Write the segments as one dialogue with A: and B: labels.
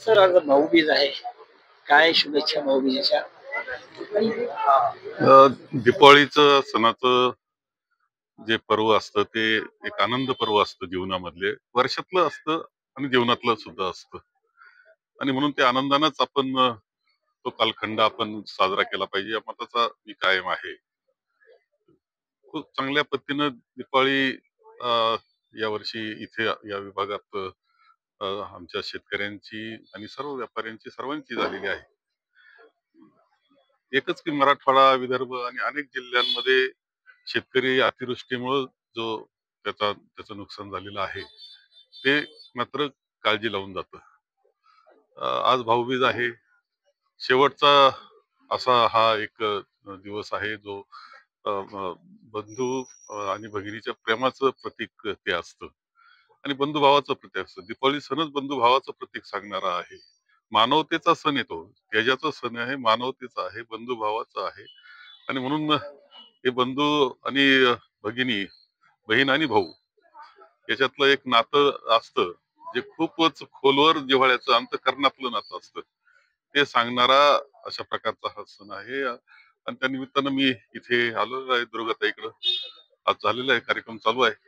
A: Sir आज भाऊबीज आहे. काय शुभेच्छा भाऊबीजेच्या?
B: दिपावळीचं सणाचं जे पर्व असतं ते एक आनंद पर्व असतं जीवनामधले, वर्षातलं असतं आणि जीवनातलं सुद्धा असतं. आणि म्हणून ते आनंदानंच आपण तो कालखंड आपण साजरा केला पाहिजे या मताचा मी कायम आहे. खूप चांगल्या पद्धतीनं दिपावळी यावर्षी इथे या विभागात आमच्या शेतकऱ्यांची आणि सर्व व्यापाऱ्यांची सर्वांची झालेली आहे. एकच की मराठवाडा, विदर्भ आणि अनेक जिल्ह्यांमध्ये शेतकरी अतिवृष्टीमुळे जो त्याचं नुकसान झालेलं आहे ते मात्र काळजी लावून जातं. आज भाऊबीज आहे. शेवटचा असा हा एक दिवस आहे जो बंधू आणि भगिनीच्या प्रेमाचं प्रतीक ते असतं आणि बंधुभावाचं प्रतीक असतं. दीपावली सणच बंधुभावाचं प्रतीक सांगणारा आहे. मानवतेचा सण येतो, त्याच्याचा सण आहे, मानवतेचा आहे, बंधुभावाचा आहे. आणि म्हणून हे बंधू आणि भगिनी, बहीण आणि भाऊ याच्यातलं एक नातं असतं जे खूपच खोलवर जिव्हाळ्याचं अंतःकरणातलं नातं असतं. ते सांगणारा अशा प्रकारचा हा सण आहे. आणि त्या निमित्तानं मी इथे आलेलो आहे दुर्गाताईकडं. आज झालेला आहे, कार्यक्रम चालू आहे.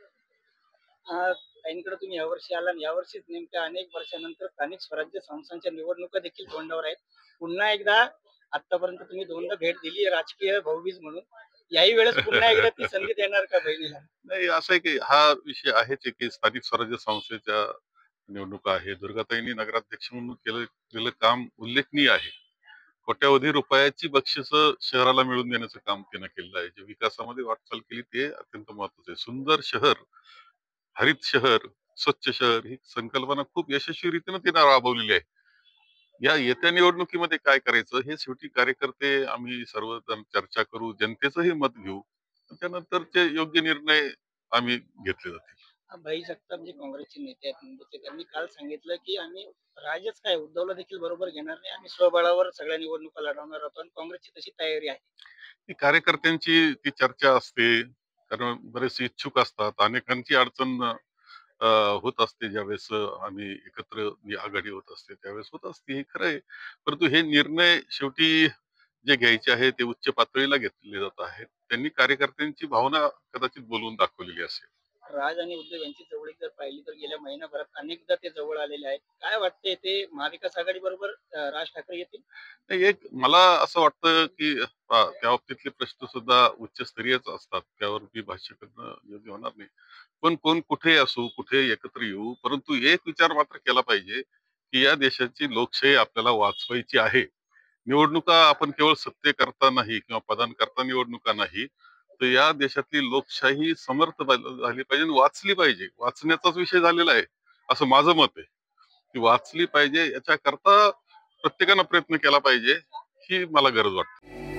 A: ताईंकडे तुम्ही यावर्षी आला आणि यावर्षीच नेमक्या अनेक वर्षानंतर स्थानिक स्वराज्य संस्थांच्या निवडणुका देखील तोंडावर आहेत. पुन्हा एकदा आतापर्यंत तुम्ही दोनदा भेट दिली राजकीय भाऊबीज म्हणून. याही वेळेस पुन्हा एकदा ती संधी देणार का बहिणीला?
B: नाही, असं आहे की हा विषय आहेच आहे की स्थानिक स्वराज्य संस्थेच्या निवडणुका आहे. दुर्गाताईंनी नगराध्यक्ष म्हणून केलेलं काम उल्लेखनीय आहे. कोट्यावधी रुपयाची बक्षिसं शहराला मिळवून देण्याचं काम त्यानं केलेलं आहे. जे विकासामध्ये वाटचाल केली ते अत्यंत महत्वाचं आहे. सुंदर शहर, हरित शहर, स्वच्छ शहर ही संकल्पना खूप यशस्वीरीतीनं तिनं राबवलेली आहे. या येत्या निवडणुकीमध्ये काय करायचं हे शेवटी कार्यकर्ते आम्ही सर्वजण चर्चा करू, जनतेचंही मत घेऊ. त्यानंतरचे योग्य निर्णय आम्ही घेतले जातील.
A: भाई जगताप जे काँग्रेसचे नेते आहेत मुंबईचे त्यांनी काल सांगितलं की आम्ही राजच काय उद्धवला देखील बरोबर घेणार नाही. आम्ही स्वबळावर सगळ्या निवडणुका लढवणार आहोत आणि काँग्रेसची तशी तयारी आहे.
B: ही कार्यकर्त्यांची ती चर्चा असते. कारण बरेचसे इच्छुक असतात. अनेकांची अडचण होत असते ज्यावेळेस आम्ही एकत्र जी आघाडी होत असते त्यावेळेस होत असते, हे खरं आहे. परंतु हे निर्णय शेवटी जे घ्यायचे आहे ते उच्च पातळीला घेतले जात आहेत. त्यांनी कार्यकर्त्यांची भावना कदाचित बोलवून दाखवलेली असेल.
A: राज आणि उद्धव यांची जवळीक जर पाहिली तर गेल्या महिनाभरात अनेकदा ते जवळ आलेले आहेत. काय वाटते ते महाविकास आघाडी बरोबर राज ठाकरे येतील?
B: नाही, एक मला असं वाटतं की त्या बाबतीतले प्रश्न सुद्धा उच्चस्तरीयच असतात, त्यावरती भाष्य करणं योग्य होणार नाही. पण कोण कुठे असू, कुठे एकत्र येऊ, परंतु एक विचार मात्र केला पाहिजे की या देशाची लोकशाही आपल्याला वाचवायची आहे. निवडणुका आपण केवळ सत्तेकरता नाही किंवा पदांकरता निवडणुका नाही, तर या देशातली लोकशाही समर्थ झाली पाहिजे आणि वाचली पाहिजे. वाचण्याचाच विषय झालेला आहे असं माझं मत आहे. ती वाचली पाहिजे याच्याकरता प्रत्येकानं प्रयत्न केला पाहिजे, ही मला गरज वाटते.